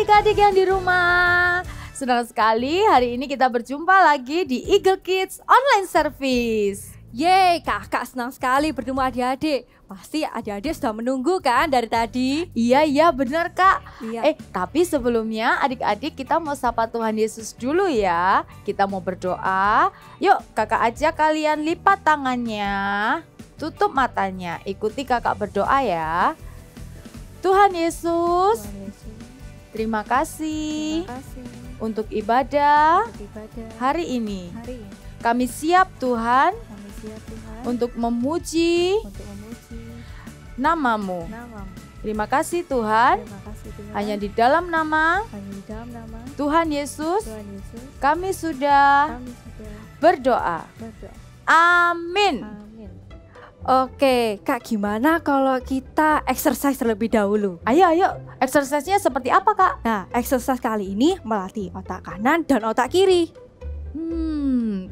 adik-adik yang di rumah. Senang sekali hari ini kita berjumpa lagi di Eagle Kids Online Service. Yeay, kakak senang sekali bertemu adik-adik. Pasti adik-adik sudah menunggu kan dari tadi? Iya benar kak. Iya. Tapi sebelumnya adik-adik kita mau sapa Tuhan Yesus dulu ya. Kita mau berdoa. Yuk kakak ajak kalian lipat tangannya, tutup matanya, ikuti kakak berdoa ya. Tuhan Yesus, terima kasih untuk ibadah hari ini. Kami siap Tuhan untuk memuji namamu. Terima kasih Tuhan. Hanya di dalam nama Tuhan Yesus kami sudah berdoa. Amin. Oke, Kak, gimana kalau kita exercise terlebih dahulu? Ayo, exercise-nya seperti apa kak? Nah, exercise kali ini melatih otak kanan dan otak kiri.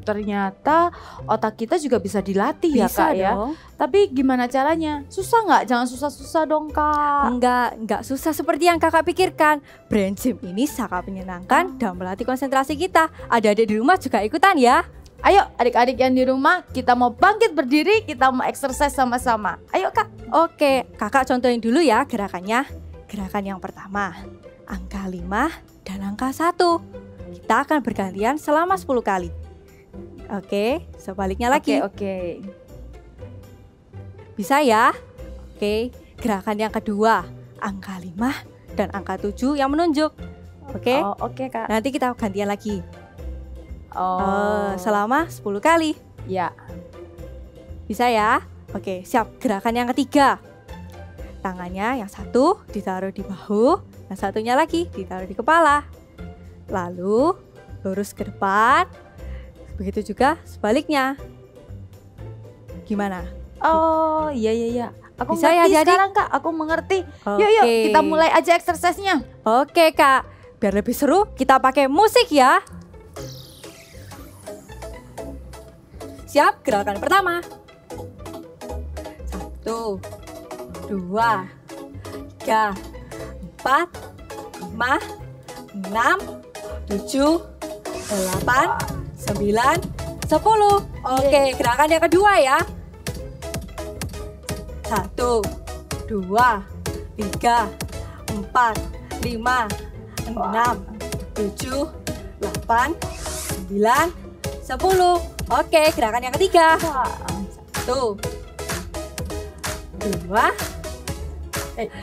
Ternyata otak kita juga bisa dilatih ya Bisa kak ya. dong. Tapi gimana caranya? Susah nggak? Jangan susah-susah dong kak. Enggak susah seperti yang kakak pikirkan. Brain gym ini sangat menyenangkan dan melatih konsentrasi kita. Adik-adik di rumah juga ikutan ya. Ayo adik-adik yang di rumah, kita mau bangkit berdiri, kita mau exercise sama-sama. Ayo kak. Oke, kakak contohin dulu ya gerakannya. Gerakan yang pertama, angka 5 dan angka 1. Kita akan bergantian selama 10 kali. Oke, sebaliknya lagi. Oke. Bisa ya? Oke, gerakan yang kedua, angka 5 dan angka 7 yang menunjuk. Oke? Oke kak. Nanti kita gantian lagi. Selama 10 kali. Ya. Bisa ya? Oke, siap. Gerakan yang ketiga. Tangannya yang satu ditaruh di bahu, yang satunya lagi ditaruh di kepala. Lalu lurus ke depan. Begitu juga sebaliknya. Gimana? Iya. Aku Bisa ya, mengerti jadi? sekarang kak, aku mengerti. Oke. Yuk, kita mulai aja exercise-nya. Oke, Kak. Biar lebih seru, kita pakai musik ya. Siap, gerakan pertama. 1, 2, 3, 4, 5, 6, 7, 8, 9, 10. Oke, gerakan yang kedua ya. 1, 2, 3, 4, 5, 6, 7, 8, 9, 10. Oke, gerakan yang ketiga. 1, 2,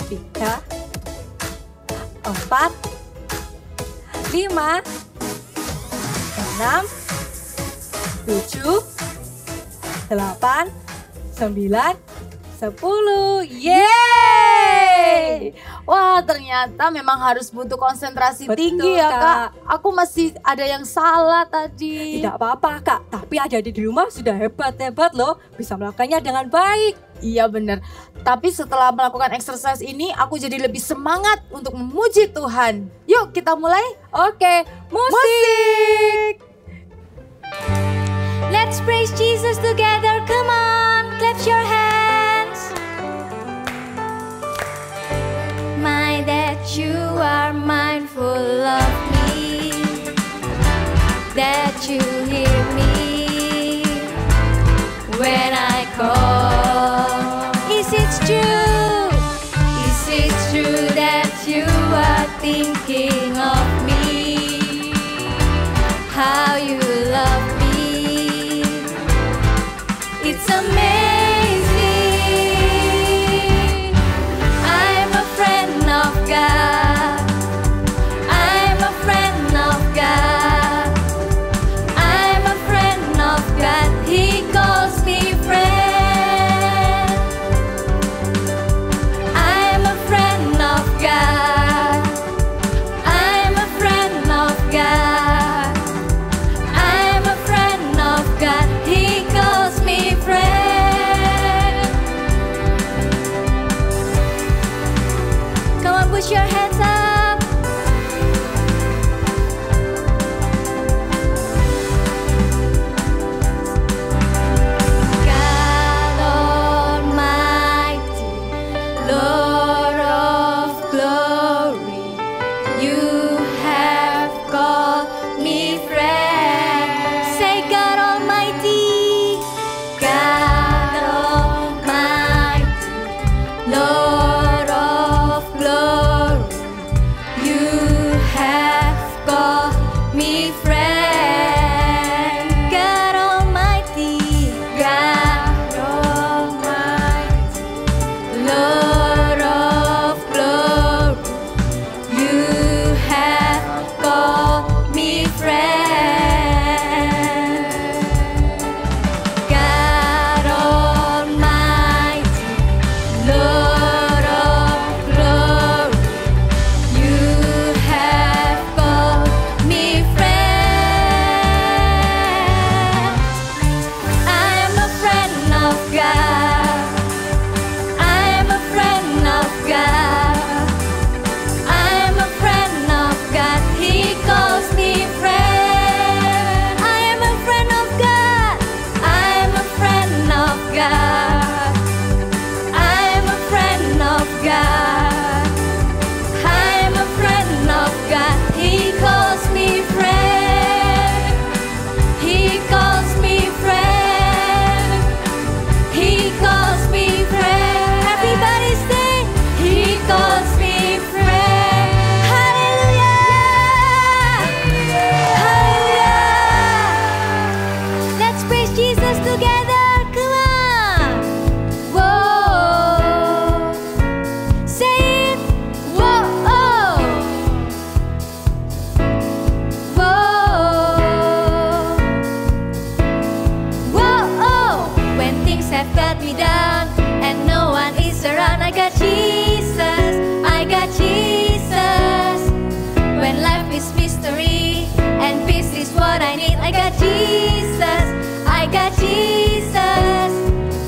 3, 4, 5, 6, 7, 8, 9, 10. Yeay! Wah, ternyata memang harus butuh konsentrasi Betul, tinggi ya Kak. kak. Aku masih ada yang salah tadi. Tidak apa-apa, Kak. Tapi adik-adik di rumah sudah hebat-hebat loh. Bisa melakukannya dengan baik. Iya bener. Tapi setelah melakukan exercise ini, aku jadi lebih semangat untuk memuji Tuhan. Yuk kita mulai. Oke, musik. Let's praise Jesus together. Come on, clap your hands. My that you are mindful of me, that you hear me when I call. Is it true? Is it true that you are thinking of me? How you love me? It's amazing. I'm a friend of God. I'm a friend of God. I'm a friend of God. He calls me friend. I'm a friend of God. I'm a friend of God. I got Jesus, I got Jesus.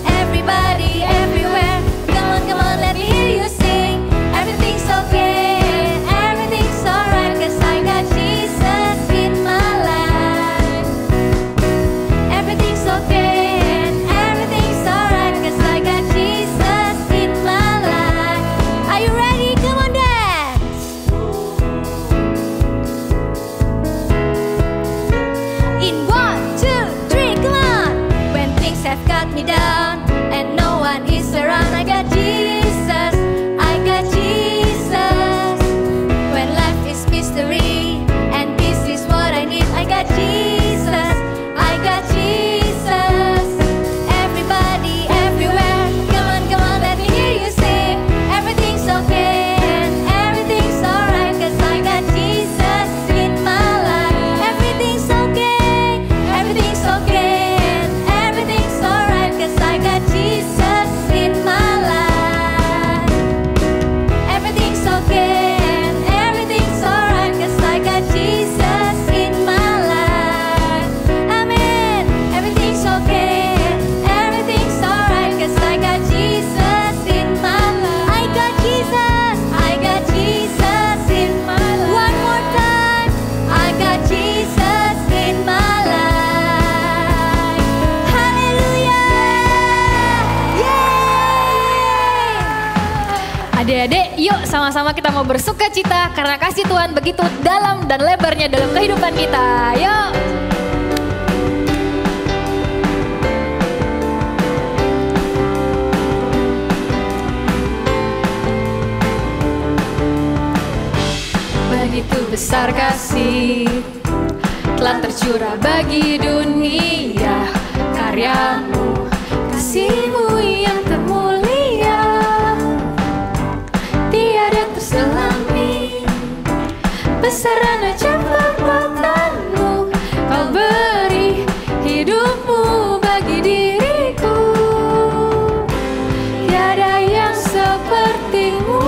Everybody, everywhere, come on, let me hear you sing. Everything's okay, everything's alright, 'cause I got Jesus in my life. Everything's okay, everything's alright, 'cause I got Jesus in my life. Are you ready? Come on, dance. In 1, 2, 3, come on. When things have got me down and no one is around, I got Jesus, I got Jesus. When life is mystery and this is what I need, I got Jesus, I got Jesus. Everybody, everywhere, come on, let me hear you sing. Everything's okay and everything's alright, 'cause I got Jesus in my life. Everything's okay, everything's okay and everything's alright, 'cause I got Jesus in my life. Everything's okay and everything's alright, 'cause I got Jesus in my life. Amen. Everything's okay, everything's alright, 'cause I got Jesus in my life. I got Jesus, I got Jesus in my life. One more time, I got Jesus in my life. Haleluya. Yeay. Adik-adik, yuk sama-sama kita mau bersuka cita karena kasih Tuhan begitu dalam dan lebarnya dalam kehidupan kita. Yuk. Begitu besar kasih telah tercurah bagi dunia, karyamu, kasihmu yang termulia, tiada terselami. Besaran aja perbuatanmu, kau beri hidupmu bagi diriku. Tiada yang sepertimu,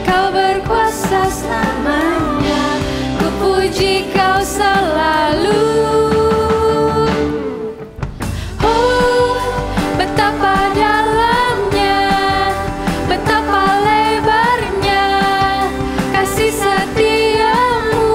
kau berkuasa selamanya. Ku puji kau selalu. Oh, betapa dalamnya, betapa lebarnya kasih setiamu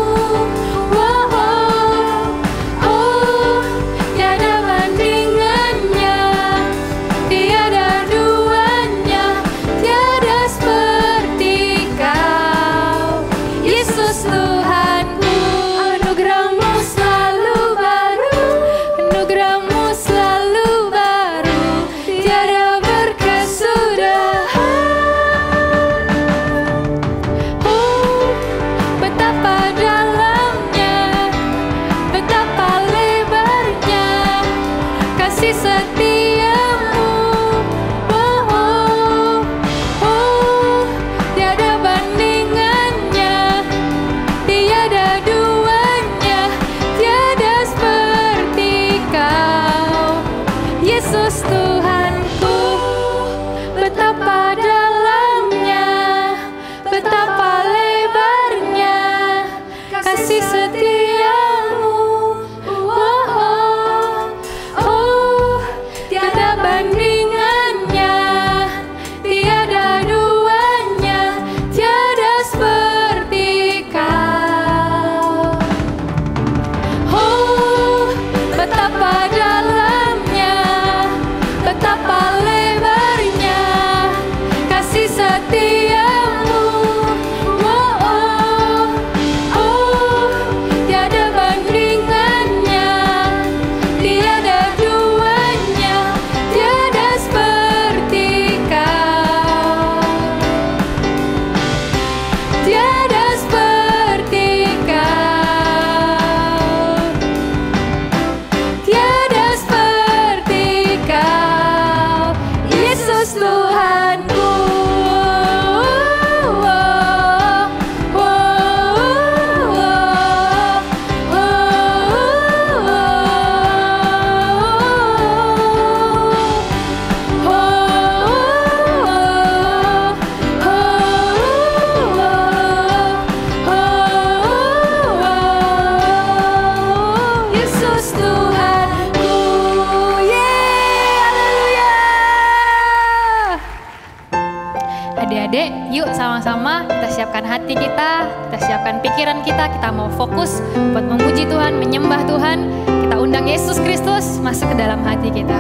Yuk sama-sama kita siapkan hati kita siapkan pikiran kita mau fokus buat memuji Tuhan, menyembah Tuhan. Kita undang Yesus Kristus masuk ke dalam hati kita.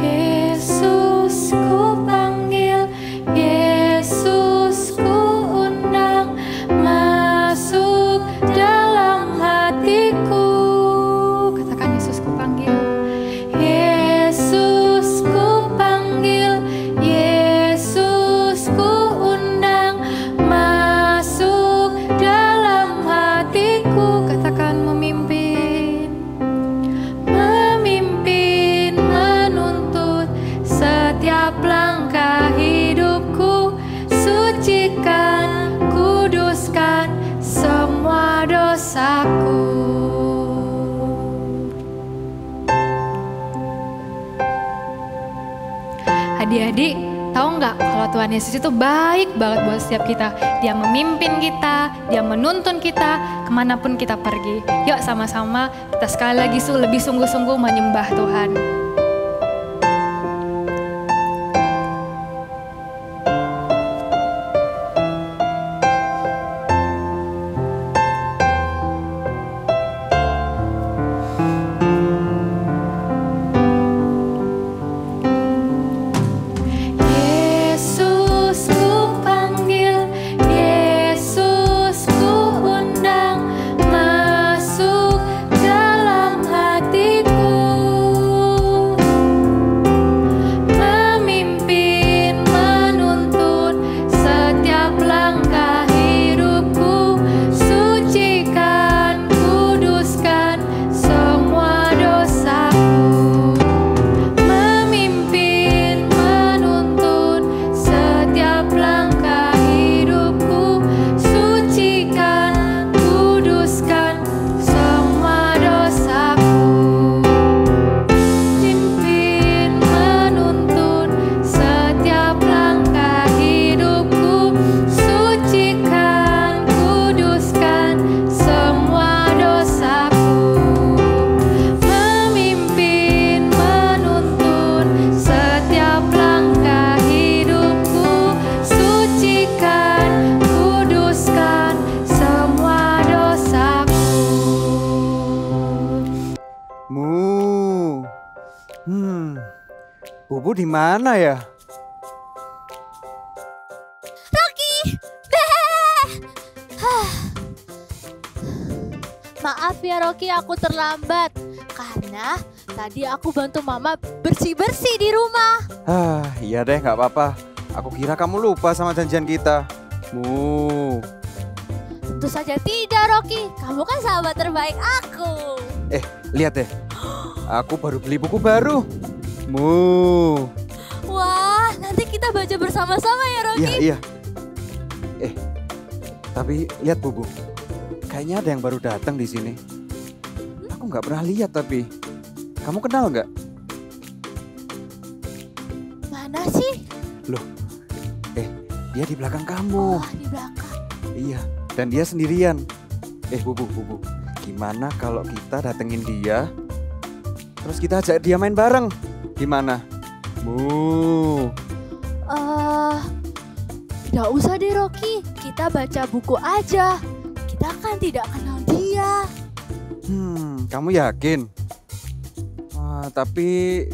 Yesus ku panggil, Yesus ku undang, masuk dalam hatiku. Katakan Yesus ku panggil. Yesus ku panggil, Yesus ku undang, masuk dalam hatiku. Katakan memimpin. Memimpin, menuntut setiap langkah hidupku. Sucikan, kuduskan semua dosaku. Adik-adik, tahu nggak kalau Tuhan Yesus itu baik banget buat setiap kita. Dia memimpin kita, Dia menuntun kita kemanapun kita pergi. Yuk sama-sama kita sekali lagi lebih sungguh-sungguh menyembah Tuhan. Yesus ku panggil, Yesus ku undang, masuk dalam hatiku. Memimpin, menuntun setiap langkah hidupku. Sucikan, kuduskan semua dosaku. Memimpin, menuntun setiap langkah hidupku. Sucikan, kuduskan semua dosaku. Pimpin, menuntun setiap langkah hidupku. Sucikan, kuduskan semua dosaku. Memimpin, menuntun setiap langkah hidupku. Sucikan, kuduskan semua dosaku. Bubu di mana ya? Maaf ya Rocky, aku terlambat karena tadi aku bantu Mama bersih-bersih di rumah. Iya deh, nggak apa-apa. Aku kira kamu lupa sama janjian kita. Tentu saja tidak Rocky, kamu kan sahabat terbaik aku. Lihat deh. Aku baru beli buku baru. Wah, nanti kita baca bersama-sama ya Rocky. Iya. Tapi lihat Bubu. Kayaknya ada yang baru datang di sini. Aku nggak pernah lihat tapi. Kamu kenal nggak? Mana sih? Dia di belakang kamu. Oh, di belakang. Iya, dan dia sendirian. Bubu. Gimana kalau kita datengin dia, terus kita ajak dia main bareng? Gimana? Tidak usah deh Rocky, kita baca buku aja. Kita kan tidak kenal dia. Kamu yakin? Tapi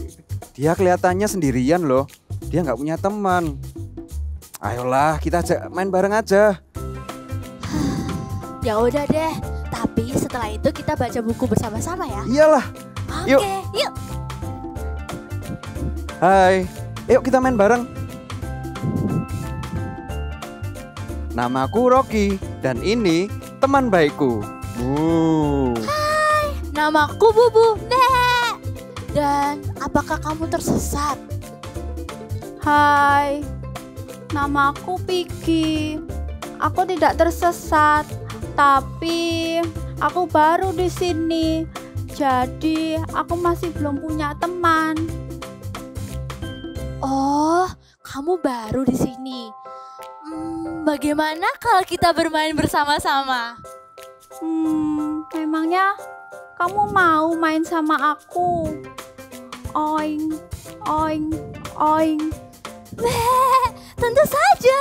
dia kelihatannya sendirian loh. Dia nggak punya teman. Ayolah, kita ajak main bareng aja. Ya udah deh, tapi setelah itu kita baca buku bersama-sama ya. Iyalah. Oke, yuk. Hai, yuk kita main bareng. Namaku Rocky dan ini teman baikku. Namaku Bubu, Nek. Dan apakah kamu tersesat? Hai, namaku Piki. Aku tidak tersesat, tapi aku baru di sini. Jadi aku masih belum punya teman. Oh, kamu baru di sini. Bagaimana kalau kita bermain bersama-sama? Memangnya kamu mau main sama aku? Oing, oing, oing. Tentu saja,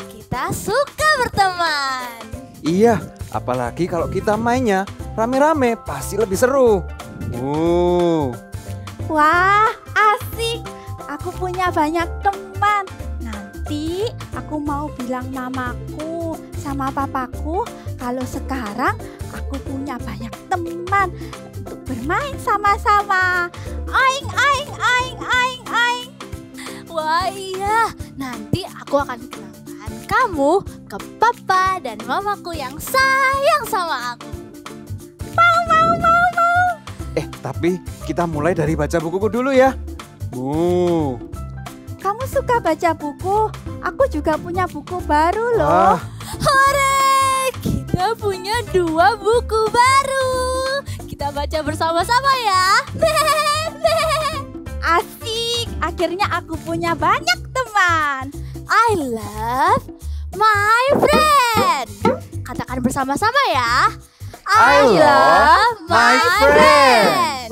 kita suka berteman. Iya, apalagi kalau kita mainnya rame-rame pasti lebih seru. Wah, asik. Aku punya banyak teman. Nanti aku mau bilang mamaku sama papaku kalau sekarang aku punya banyak teman untuk bermain sama-sama. Aing, aing, aing, aing, aing. Wah iya, nanti aku akan kenalkan kamu ke papa dan mamaku yang sayang sama aku. Tapi kita mulai dari baca bukuku dulu ya. Kamu suka baca buku? Aku juga punya buku baru loh. Wah, Hore, kita punya 2 buku baru. Kita baca bersama-sama ya. Asik, akhirnya aku punya banyak teman. I love my friend. Katakan bersama-sama ya. I love my friend.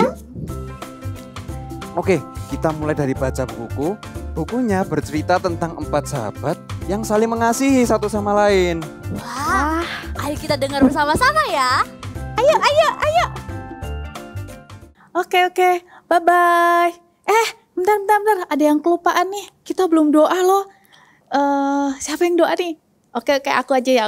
Oke, kita mulai dari baca buku. Bukunya bercerita tentang 4 sahabat yang saling mengasihi satu sama lain. Wah, ayo kita dengar bersama-sama ya. Oke, bye-bye. Bentar, ada yang kelupaan nih. Kita belum doa loh. Siapa yang doa nih? Oke, aku aja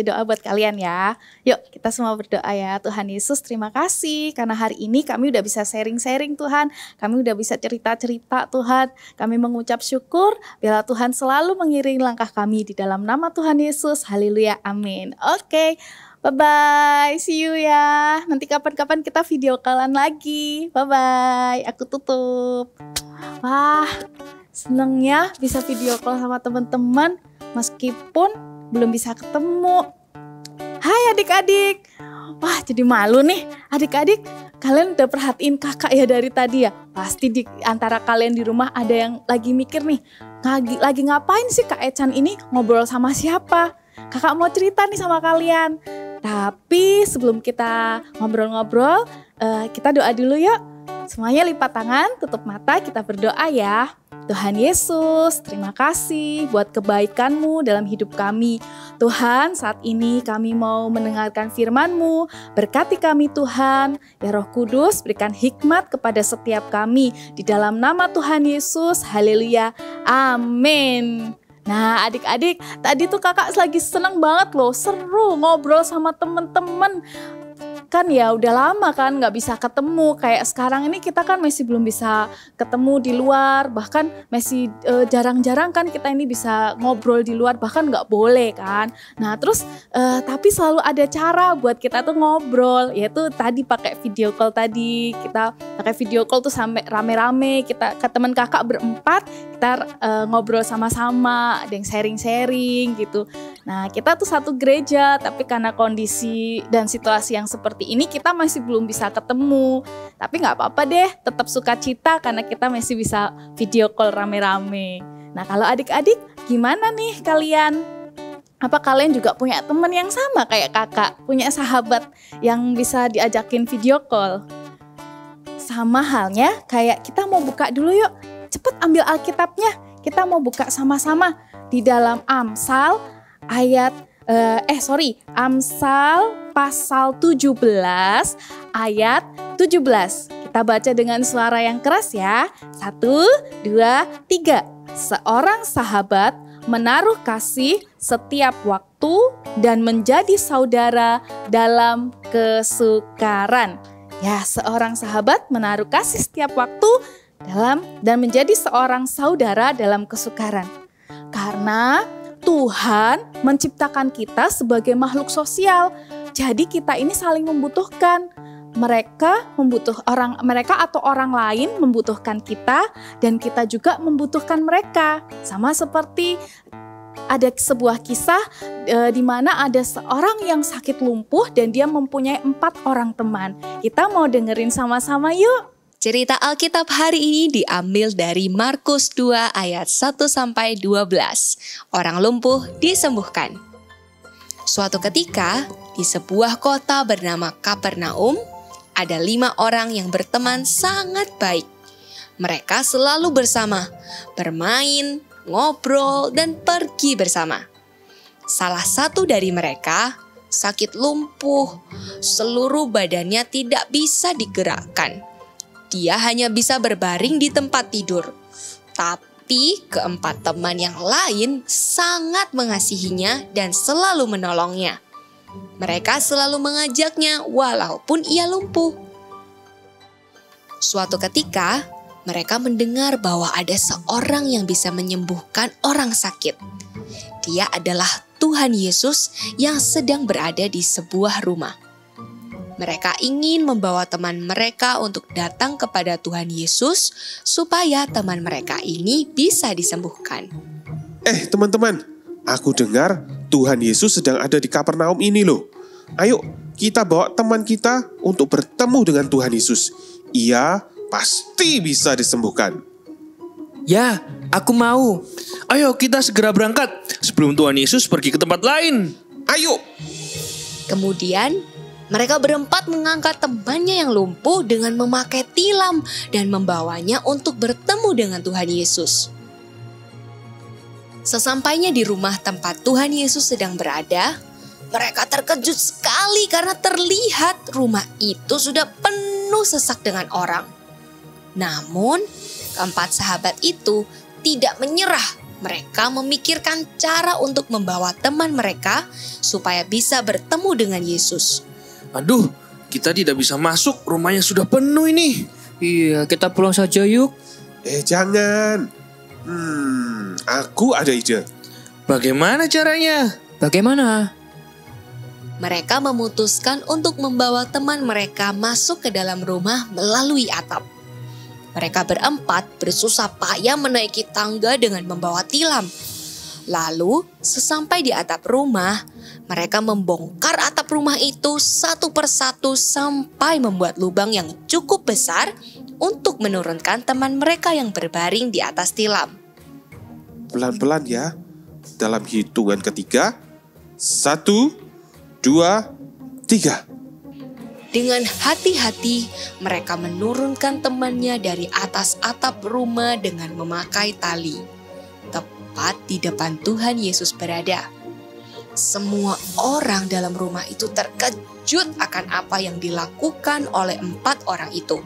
doa buat kalian ya. Yuk, kita semua berdoa ya. Tuhan Yesus, terima kasih karena hari ini kami udah bisa sharing-sharing Tuhan. Kami udah bisa cerita-cerita Tuhan. Kami mengucap syukur, biarlah Tuhan selalu mengiringi langkah kami di dalam nama Tuhan Yesus. Haleluya, amin. Oke, bye-bye, see you ya. Nanti kapan-kapan kita video callan lagi. Bye-bye, aku tutup. Wah, seneng ya bisa video call sama teman-teman meskipun belum bisa ketemu. Hai adik-adik. Wah, jadi malu nih. Adik-adik, kalian udah perhatiin kakak ya dari tadi ya? Pasti di antara kalian di rumah ada yang lagi mikir nih, lagi ngapain sih Kak Ecan ini ngobrol sama siapa? Kakak mau cerita nih sama kalian. Tapi sebelum kita ngobrol-ngobrol, kita doa dulu yuk. Semuanya lipat tangan, tutup mata, kita berdoa ya. Tuhan Yesus, terima kasih buat kebaikan-Mu dalam hidup kami. Tuhan, saat ini kami mau mendengarkan firman-Mu. Berkati kami Tuhan, ya Roh Kudus berikan hikmat kepada setiap kami. Di dalam nama Tuhan Yesus, haleluya, amin. Nah adik-adik, tadi tuh kakak lagi seneng banget loh, seru ngobrol sama temen-temen. Kan ya udah lama kan nggak bisa ketemu, kayak sekarang ini kita kan masih belum bisa ketemu di luar, bahkan masih jarang-jarang kan kita ini bisa ngobrol di luar, bahkan nggak boleh kan. Nah terus tapi selalu ada cara buat kita tuh ngobrol, yaitu tadi pakai video call tadi. Kita pakai video call tuh sampai rame-rame, kita ke teman kakak berempat, kita ngobrol sama-sama, ada yang sharing-sharing gitu. Nah kita tuh satu gereja, tapi karena kondisi dan situasi yang seperti ini kita masih belum bisa ketemu. Tapi gak apa-apa deh, tetap sukacita karena kita masih bisa video call rame-rame. Nah kalau adik-adik gimana nih kalian? Apa kalian juga punya teman yang sama kayak kakak? Punya sahabat yang bisa diajakin video call? Sama halnya kayak kita mau buka dulu yuk. Cepet ambil Alkitabnya. Kita mau buka sama-sama di dalam Amsal Amsal pasal 17 ayat 17. Kita baca dengan suara yang keras ya. 1, 2, 3. Seorang sahabat menaruh kasih setiap waktu dan menjadi saudara dalam kesukaran. Ya, seorang sahabat menaruh kasih setiap waktu dan menjadi seorang saudara dalam kesukaran. Karena Tuhan menciptakan kita sebagai makhluk sosial. Jadi kita ini saling membutuhkan. Mereka atau orang lain membutuhkan kita dan kita juga membutuhkan mereka. Sama seperti ada sebuah kisah di mana ada seorang yang sakit lumpuh dan dia mempunyai 4 orang teman. Kita mau dengerin sama-sama yuk. Cerita Alkitab hari ini diambil dari Markus 2 ayat 1-12. Orang lumpuh disembuhkan. Suatu ketika, di sebuah kota bernama Kapernaum, ada 5 orang yang berteman sangat baik. Mereka selalu bersama, bermain, ngobrol, dan pergi bersama. Salah satu dari mereka sakit lumpuh, seluruh badannya tidak bisa digerakkan. Dia hanya bisa berbaring di tempat tidur. Tapi keempat teman yang lain sangat mengasihinya dan selalu menolongnya. Mereka selalu mengajaknya walaupun ia lumpuh. Suatu ketika, mereka mendengar bahwa ada seorang yang bisa menyembuhkan orang sakit. Dia adalah Tuhan Yesus yang sedang berada di sebuah rumah. Mereka ingin membawa teman mereka untuk datang kepada Tuhan Yesus supaya teman mereka ini bisa disembuhkan. Teman-teman, aku dengar Tuhan Yesus sedang ada di Kapernaum ini loh. Ayo kita bawa teman kita untuk bertemu dengan Tuhan Yesus. Ia pasti bisa disembuhkan. Ya, aku mau. Ayo kita segera berangkat sebelum Tuhan Yesus pergi ke tempat lain. Ayo. Kemudian mereka berempat mengangkat temannya yang lumpuh dengan memakai tilam dan membawanya untuk bertemu dengan Tuhan Yesus. Sesampainya di rumah tempat Tuhan Yesus sedang berada, mereka terkejut sekali karena terlihat rumah itu sudah penuh sesak dengan orang. Namun, keempat sahabat itu tidak menyerah. Mereka memikirkan cara untuk membawa teman mereka supaya bisa bertemu dengan Yesus. Aduh, kita tidak bisa masuk, rumahnya sudah penuh ini. Iya, kita pulang saja yuk. Jangan. Aku ada ide. Bagaimana caranya? Bagaimana? Mereka memutuskan untuk membawa teman mereka masuk ke dalam rumah melalui atap. Mereka berempat bersusah payah menaiki tangga dengan membawa tilam. Lalu, sesampai di atap rumah, mereka membongkar atap rumah itu satu persatu sampai membuat lubang yang cukup besar untuk menurunkan teman mereka yang berbaring di atas tilam. Pelan-pelan ya. Dalam hitungan ketiga. 1, 2, 3. Dengan hati-hati, mereka menurunkan temannya dari atas atap rumah dengan memakai tali. Tepat di depan Tuhan Yesus berada. Semua orang dalam rumah itu terkejut akan apa yang dilakukan oleh 4 orang itu.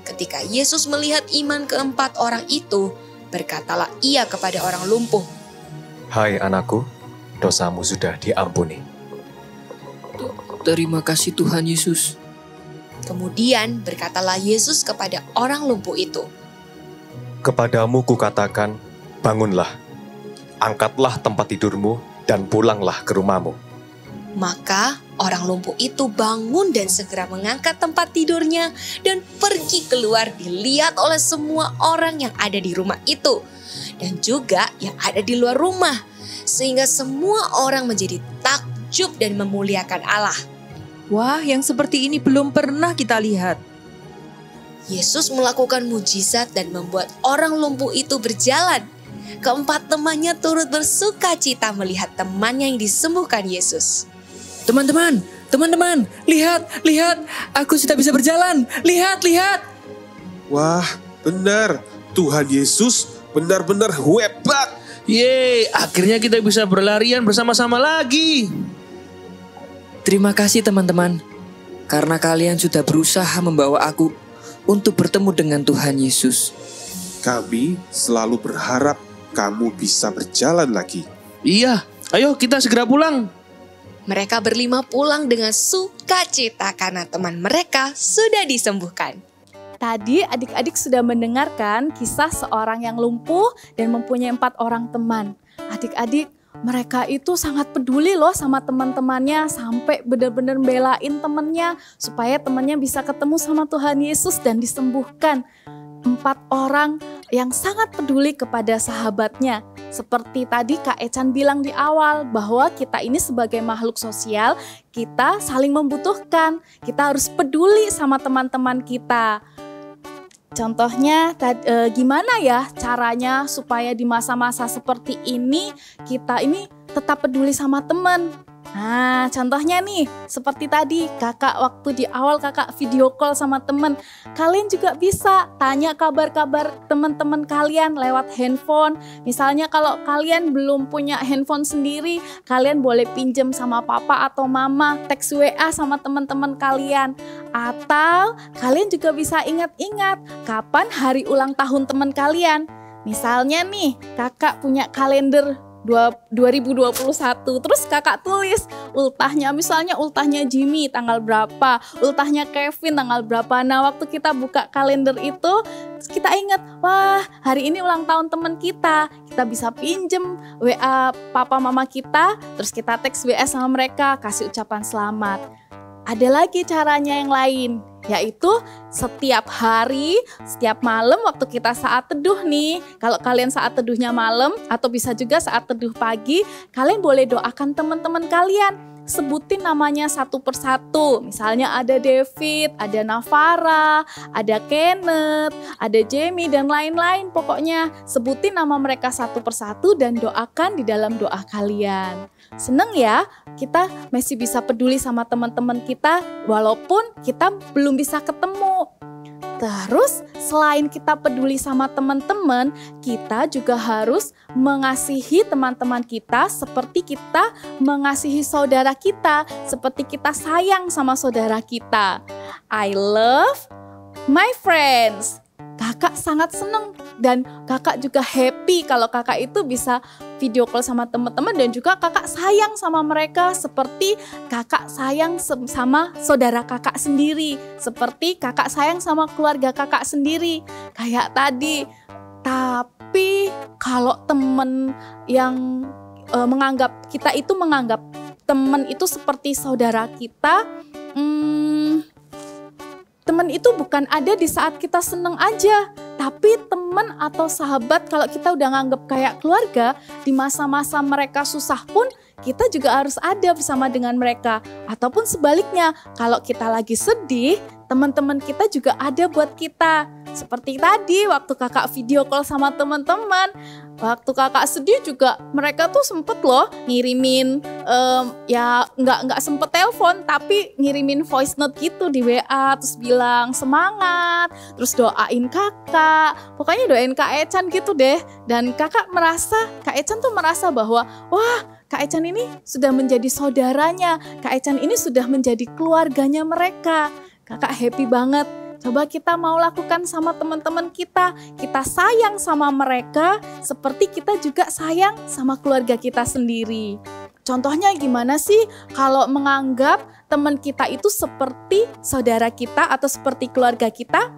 Ketika Yesus melihat iman keempat orang itu, berkatalah ia kepada orang lumpuh, "Hai anakku, dosamu sudah diampuni." Terima kasih Tuhan Yesus. Kemudian berkatalah Yesus kepada orang lumpuh itu, "Kepadamu kukatakan, bangunlah, angkatlah tempat tidurmu dan pulanglah ke rumahmu." Maka orang lumpuh itu bangun dan segera mengangkat tempat tidurnya dan pergi keluar dilihat oleh semua orang yang ada di rumah itu dan juga yang ada di luar rumah, sehingga semua orang menjadi takjub dan memuliakan Allah. Wah, yang seperti ini belum pernah kita lihat. Yesus melakukan mujizat dan membuat orang lumpuh itu berjalan. Keempat temannya turut bersuka cita melihat temannya yang disembuhkan Yesus. Teman-teman, lihat, aku sudah bisa berjalan. Lihat. Wah, benar. Tuhan Yesus benar-benar hebat. Yeay, akhirnya kita bisa berlarian bersama-sama lagi. Terima kasih teman-teman, karena kalian sudah berusaha membawa aku untuk bertemu dengan Tuhan Yesus. Kami selalu berharap kamu bisa berjalan lagi. Iya, ayo kita segera pulang. Mereka berlima pulang dengan sukacita karena teman mereka sudah disembuhkan. Tadi adik-adik sudah mendengarkan kisah seorang yang lumpuh dan mempunyai 4 orang teman. Adik-adik, mereka itu sangat peduli loh sama teman-temannya, sampai benar-benar belain temannya supaya temannya bisa ketemu sama Tuhan Yesus dan disembuhkan. 4 orang yang sangat peduli kepada sahabatnya. Seperti tadi Kak Ecan bilang di awal bahwa kita ini sebagai makhluk sosial, kita saling membutuhkan. Kita harus peduli sama teman-teman kita. Contohnya gimana ya caranya supaya di masa-masa seperti ini kita ini tetap peduli sama teman. Nah, contohnya nih, seperti tadi kakak waktu di awal kakak video call sama temen. Kalian juga bisa tanya kabar-kabar teman-teman kalian lewat handphone. Misalnya kalau kalian belum punya handphone sendiri, kalian boleh pinjem sama papa atau mama, teks WA sama teman-teman kalian. Atau kalian juga bisa ingat-ingat kapan hari ulang tahun teman kalian. Misalnya nih, kakak punya kalender 2021, terus kakak tulis ultahnya, misalnya ultahnya Jimmy tanggal berapa, ultahnya Kevin tanggal berapa. Nah, waktu kita buka kalender itu kita ingat, wah hari ini ulang tahun teman kita bisa pinjem WA papa mama kita, terus kita teks WA sama mereka, kasih ucapan selamat. Ada lagi caranya yang lain, yaitu setiap hari, setiap malam waktu kita saat teduh nih. Kalau kalian saat teduhnya malam atau bisa juga saat teduh pagi, kalian boleh doakan teman-teman kalian. Sebutin namanya satu persatu. Misalnya ada David, ada Navara, ada Kenneth, ada Jamie dan lain-lain. Pokoknya sebutin nama mereka satu persatu dan doakan di dalam doa kalian. Seneng ya, kita masih bisa peduli sama teman-teman kita walaupun kita belum bisa ketemu. Terus selain kita peduli sama teman-teman, kita juga harus mengasihi teman-teman kita seperti kita mengasihi saudara kita, seperti kita sayang sama saudara kita. I love my friends. Kakak sangat seneng dan kakak juga happy kalau kakak itu bisa video call sama teman-teman dan juga kakak sayang sama mereka seperti kakak sayang sama saudara kakak sendiri, seperti kakak sayang sama keluarga kakak sendiri. Kayak tadi. Tapi kalau temen yang menganggap kita itu menganggap teman itu seperti saudara kita, teman itu bukan ada di saat kita seneng aja, tapi teman atau sahabat kalau kita udah nganggep kayak keluarga, di masa-masa mereka susah pun kita juga harus ada bersama dengan mereka. Ataupun sebaliknya, kalau kita lagi sedih, teman-teman kita juga ada buat kita. Seperti tadi waktu kakak video call sama teman-teman, waktu kakak sedih juga mereka tuh sempet loh ngirimin, ya nggak sempet telepon tapi ngirimin voice note gitu di WA, terus bilang semangat, terus doain kakak, pokoknya doain Kak Echan gitu deh. Dan Kak Echan tuh merasa bahwa wah Kak Echan ini sudah menjadi saudaranya, Kak Echan ini sudah menjadi keluarganya mereka. Kakak happy banget. Coba kita mau lakukan sama teman-teman kita sayang sama mereka seperti kita juga sayang sama keluarga kita sendiri. Contohnya gimana sih kalau menganggap teman kita itu seperti saudara kita atau seperti keluarga kita?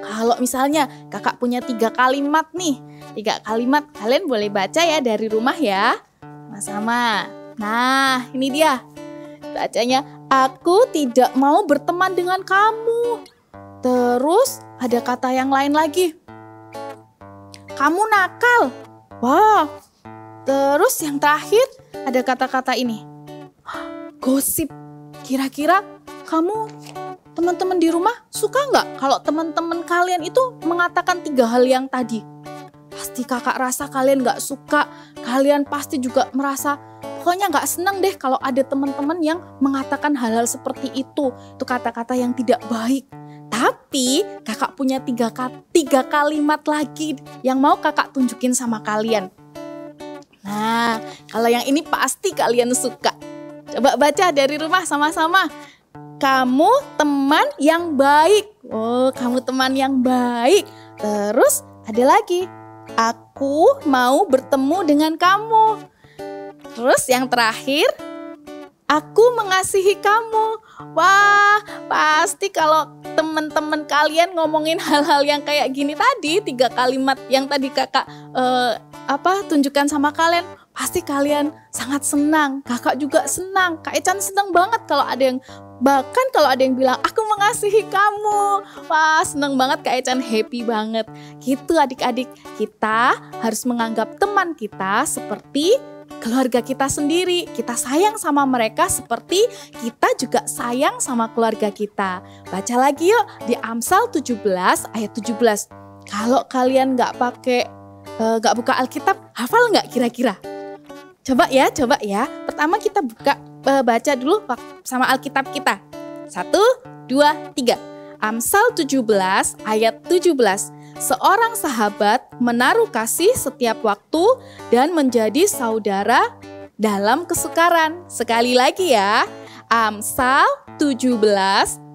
Kalau misalnya kakak punya 3 kalimat nih, 3 kalimat kalian boleh baca ya dari rumah ya, sama-sama. Nah ini dia, bacanya, aku tidak mau berteman dengan kamu. Terus ada kata yang lain lagi, kamu nakal. Wah, terus yang terakhir ada kata-kata ini, gosip. Kira-kira kamu, teman-teman di rumah suka nggak kalau teman-teman kalian itu mengatakan 3 hal yang tadi? Pasti kakak rasa kalian nggak suka, kalian pasti juga merasa pokoknya nggak senang deh kalau ada teman-teman yang mengatakan hal-hal seperti itu. Itu kata-kata yang tidak baik. Tapi kakak punya 3 kalimat lagi yang mau kakak tunjukin sama kalian. Nah, kalau yang ini pasti kalian suka. Coba baca dari rumah sama-sama. Kamu teman yang baik. Oh, kamu teman yang baik. Terus ada lagi. Aku mau bertemu dengan kamu. Terus yang terakhir, aku mengasihi kamu. Wah, pasti kalau teman-teman kalian ngomongin hal-hal yang kayak gini tadi, 3 kalimat yang tadi kakak tunjukkan sama kalian, pasti kalian sangat senang. Kakak juga senang. Kak Echan senang banget kalau ada yang bilang aku mengasihi kamu. Wah, senang banget Kak Echan, happy banget. Gitu adik-adik, kita harus menganggap teman kita seperti keluarga kita sendiri. Kita sayang sama mereka seperti kita juga sayang sama keluarga kita. Baca lagi yuk di Amsal 17 ayat 17. Kalau kalian nggak buka Alkitab, hafal nggak kira-kira? Coba ya. Pertama kita baca dulu sama Alkitab kita. 1, 2, 3. Amsal 17 ayat 17. Seorang sahabat menaruh kasih setiap waktu dan menjadi saudara dalam kesukaran. Sekali lagi ya. Amsal 17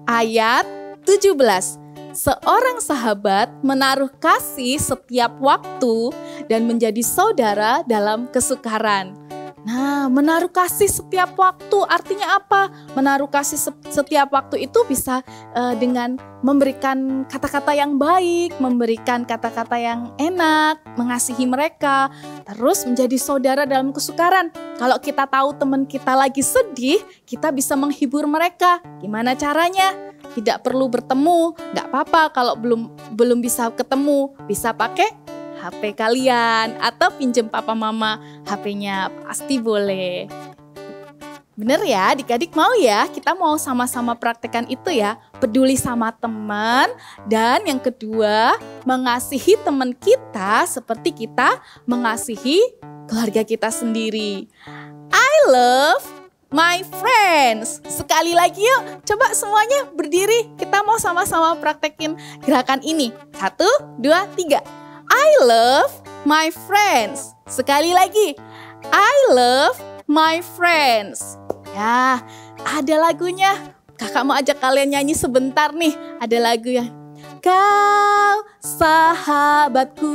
ayat 17. Seorang sahabat menaruh kasih setiap waktu dan menjadi saudara dalam kesukaran. Nah, menaruh kasih setiap waktu artinya apa? Menaruh kasih setiap waktu itu bisa dengan memberikan kata-kata yang baik, memberikan kata-kata yang enak, mengasihi mereka, terus menjadi saudara dalam kesukaran. Kalau kita tahu teman kita lagi sedih, kita bisa menghibur mereka. Gimana caranya? Tidak perlu bertemu, nggak apa-apa kalau belum bisa ketemu, bisa pakai HP kalian atau pinjem papa mama HP-nya, pasti boleh. Bener ya, adik-adik mau ya? Kita mau sama-sama praktekkan itu ya. Peduli sama teman, dan yang kedua, mengasihi teman kita seperti kita mengasihi keluarga kita sendiri. I love my friends. Sekali lagi yuk, coba semuanya berdiri. Kita mau sama-sama praktekin gerakan ini. 1, 2, 3. I love my friends. Sekali lagi. I love my friends. Ya, ada lagunya. Kakak mau ajak kalian nyanyi sebentar nih. Ada lagu yang kau sahabatku,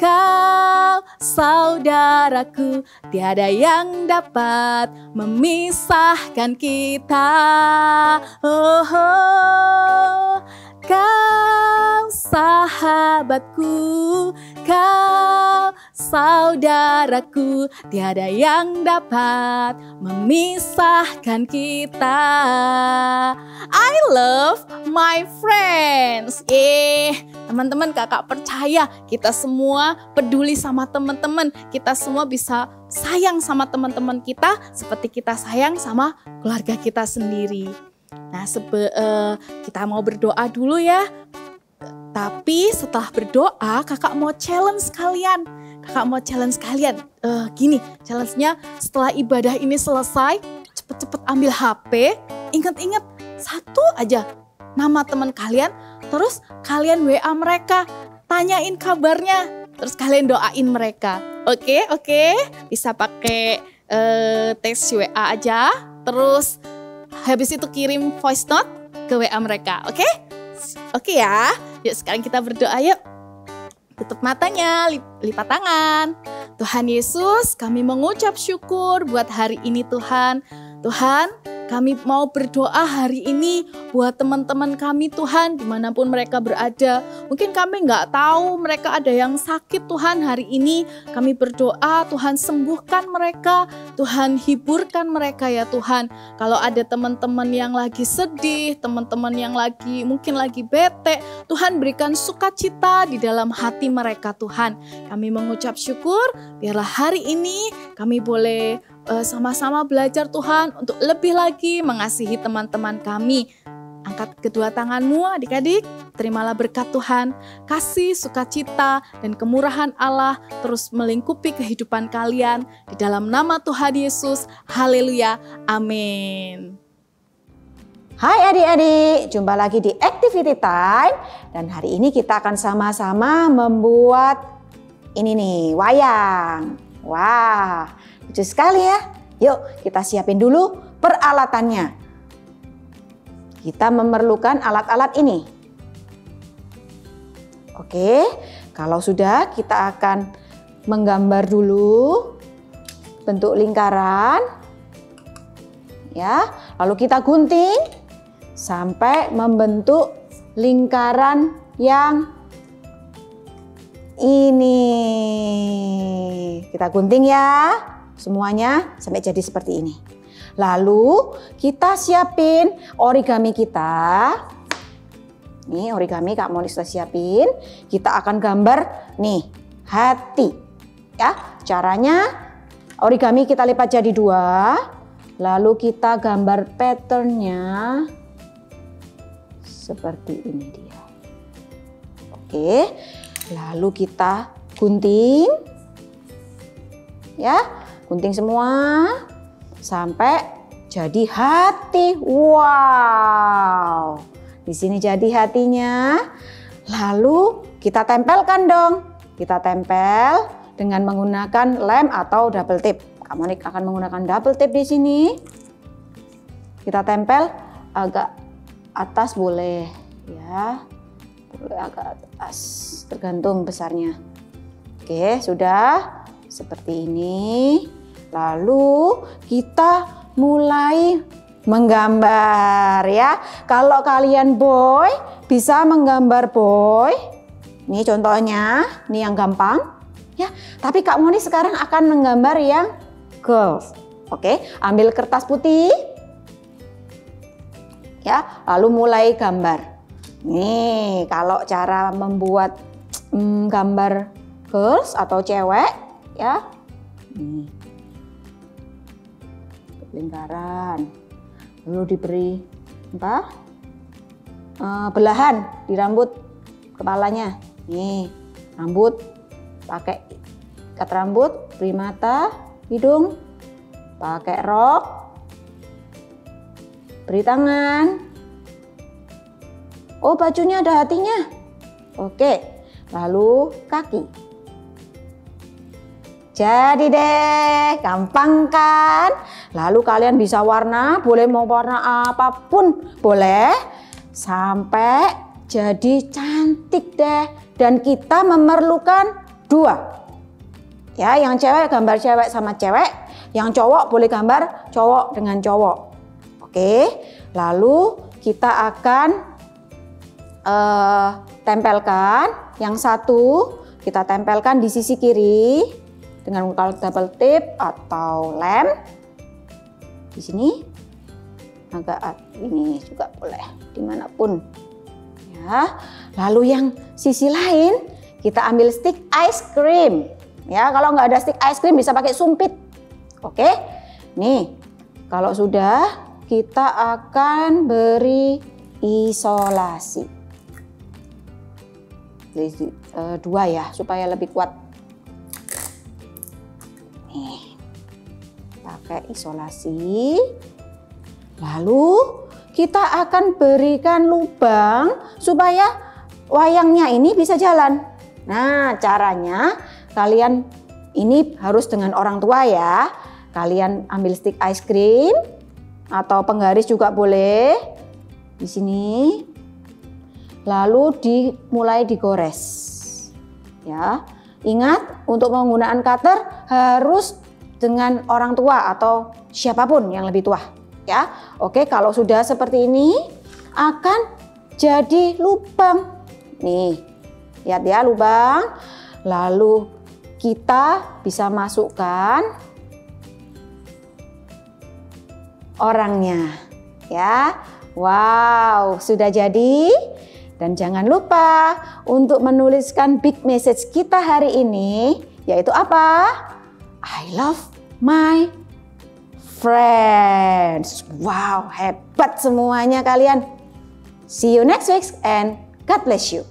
kau saudaraku, tiada yang dapat memisahkan kita. Oh, oh. Kau sahabatku, kau saudaraku, tiada yang dapat memisahkan kita. I love my friends. Teman-teman, kakak percaya kita semua peduli sama teman-teman. Kita semua bisa sayang sama teman-teman kita seperti kita sayang sama keluarga kita sendiri. Nah, kita mau berdoa dulu ya. Tapi setelah berdoa, kakak mau challenge kalian. Gini, challenge-nya setelah ibadah ini selesai, cepet-cepet ambil HP, ingat-ingat satu aja nama teman kalian, terus kalian WA mereka, tanyain kabarnya, terus kalian doain mereka. Oke, bisa pakai teks WA aja, terus habis itu kirim voice note ke WA mereka, oke? Oke ya, yuk sekarang kita berdoa yuk. Tutup matanya, lipat tangan. Tuhan Yesus, kami mengucap syukur buat hari ini Tuhan. Tuhan, kami mau berdoa hari ini buat teman-teman kami Tuhan, dimanapun mereka berada. Mungkin kami nggak tahu mereka ada yang sakit Tuhan hari ini. Kami berdoa Tuhan sembuhkan mereka, Tuhan hiburkan mereka ya Tuhan. Kalau ada teman-teman yang lagi sedih, teman-teman yang mungkin lagi bete, Tuhan berikan sukacita di dalam hati mereka Tuhan. Kami mengucap syukur, biarlah hari ini kami boleh sama-sama belajar Tuhan untuk lebih lagi mengasihi teman-teman kami. Angkat kedua tanganmu adik-adik, terimalah berkat Tuhan, kasih, sukacita, dan kemurahan Allah terus melingkupi kehidupan kalian. Di dalam nama Tuhan Yesus, haleluya, amin. Hai adik-adik, jumpa lagi di Activity Time. Dan hari ini kita akan sama-sama membuat ini nih, wayang. Wah, lucu sekali ya. Yuk kita siapin dulu peralatannya. Kita memerlukan alat-alat ini. Oke, kalau sudah kita akan menggambar dulu bentuk lingkaran. Ya, lalu kita gunting sampai membentuk lingkaran yang ini. Kita gunting ya, semuanya sampai jadi seperti ini. Lalu kita siapin origami kita. Nih origami Kak Moni sudah siapin. Kita akan gambar nih hati. Ya, caranya origami kita lipat jadi 2. Lalu kita gambar patternnya seperti ini dia. Oke, lalu kita gunting. Ya, Gunting semua sampai jadi hati. Wow. Di sini jadi hatinya. Lalu kita tempelkan dong. Kita tempel dengan menggunakan lem atau double tape. Kak Monik akan menggunakan double tape di sini. Kita tempel agak atas boleh ya. Boleh agak atas, tergantung besarnya. Oke, sudah seperti ini. Lalu kita mulai menggambar ya. Kalau kalian boy bisa menggambar boy. Ini contohnya, ini yang gampang ya. Tapi Kak Moni sekarang akan menggambar yang girls. Oke, ambil kertas putih ya, lalu mulai gambar. Nih, kalau cara membuat gambar girls atau cewek ya. Nih. Lingkaran. Lalu diberi apa? Belahan di rambut kepalanya. Nih, rambut pakai ikat rambut, beri mata, hidung, pakai rok, beri tangan. Oh, bajunya ada hatinya. Oke, lalu kaki. Jadi deh, gampang kan? Lalu kalian bisa warna, boleh mau warna apapun boleh, sampai jadi cantik deh. Dan kita memerlukan 2. Ya, yang cewek gambar cewek sama cewek, yang cowok boleh gambar cowok dengan cowok. Oke, lalu kita akan tempelkan yang satu, kita tempelkan di sisi kiri dengan double tape atau lem. Di sini agak ini juga boleh dimanapun ya. Lalu yang sisi lain kita ambil stick ice cream ya. Kalau nggak ada stick ice cream bisa pakai sumpit. Oke, nih kalau sudah kita akan beri isolasi. Jadi, 2 ya supaya lebih kuat. Nih, pakai isolasi. Lalu kita akan berikan lubang supaya wayangnya ini bisa jalan. Nah, caranya kalian ini harus dengan orang tua ya. Kalian ambil stick ice cream atau penggaris juga boleh di sini. Lalu mulai digores. Ya. Ingat, untuk menggunakan cutter harus dengan orang tua atau siapapun yang lebih tua. Ya, oke, kalau sudah seperti ini akan jadi lubang. Nih, lihat ya lubang. Lalu kita bisa masukkan orangnya. Ya, wow, sudah jadi. Dan jangan lupa untuk menuliskan big message kita hari ini, yaitu apa? I love my friends. Wow, hebat semuanya kalian. See you next week and God bless you.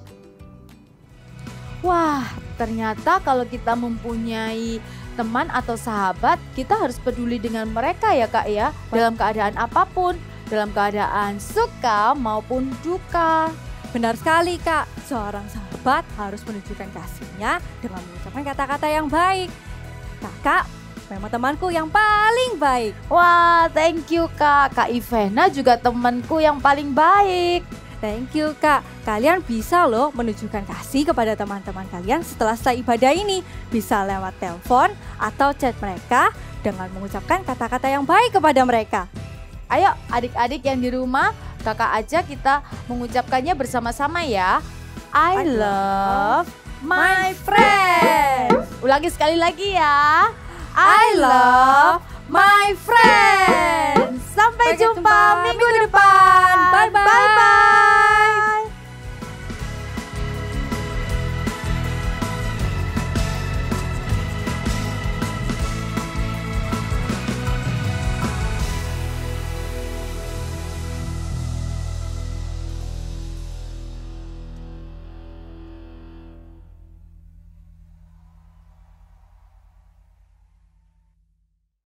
Wah, ternyata kalau kita mempunyai teman atau sahabat, kita harus peduli dengan mereka ya Kak ya. Dalam keadaan apapun, dalam keadaan suka maupun duka. Benar sekali Kak, seorang sahabat harus menunjukkan kasihnya dengan mengucapkan kata-kata yang baik. Kakak memang temanku yang paling baik. Wah, thank you Kak. Kak Ivena juga temanku yang paling baik. Thank you Kak, kalian bisa loh menunjukkan kasih kepada teman-teman kalian setelah ibadah ini. Bisa lewat telepon atau chat mereka dengan mengucapkan kata-kata yang baik kepada mereka. Ayo adik-adik yang di rumah, kakak aja kita mengucapkannya bersama-sama ya. I love my friends. Ulangi sekali lagi ya. I love my friends.